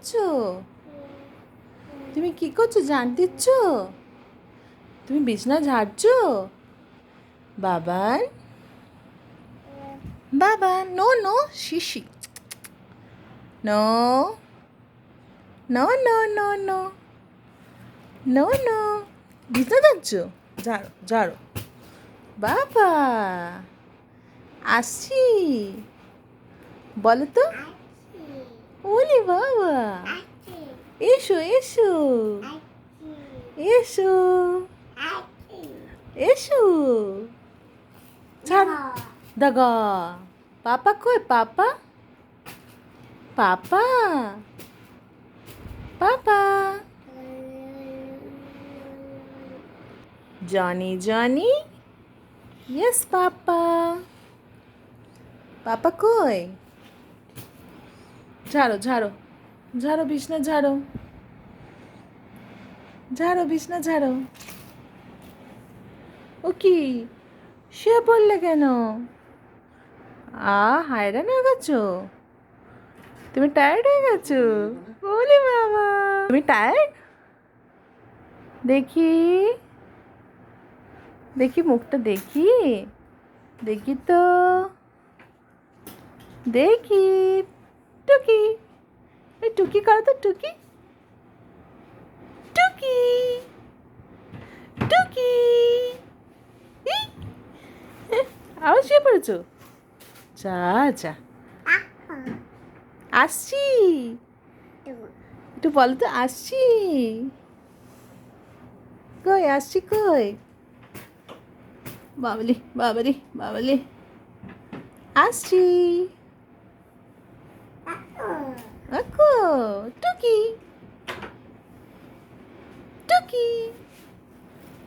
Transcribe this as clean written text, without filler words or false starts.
করছো? তুমি কি করছো? ঝাড় দিচ্ছ? তুমি বিছনা ঝাড়ছো? বাবান, বাবান, নো নো, শিশি, no no no no no no no, বিছনা ঝাড়ছো? ঝাড়ো ঝাড়ো। বাবা, আসছি, বলো তো। ওলে বাবা, এসো এসো এসো এসো। ছাড় দাগা। পাপা কই? পাপা, পাপা, পাপা, জনি জনি, ইয়েস পাপা। পাপা কই? ঝাড়ো ঝাড়ো ঝাড়ো, বিছনা ঝাড়ো, ঝাড়ো বিছনা ঝাড়ো। ও কি, শুয়ে পড়লে কেন? হায়রান হয়ে গেছো? তুমি টায়ার্ড হয়ে গেছো? ওলে বাবা, তুমি টায়ার্ড? দেখি, দেখি মুখটা, দেখি, দেখি তো, দেখি। টুকি, এই টুকি করো তো, টুকি, টুকি, টুকি। ই, আবার শুয়ে পড়েছো? যা যা, আসছি, একটু বলো তো, আসছি। কই আসছি, কই? বাবলি বাবলি বাবলি, আসছি। আকো, টুকি, টুকি।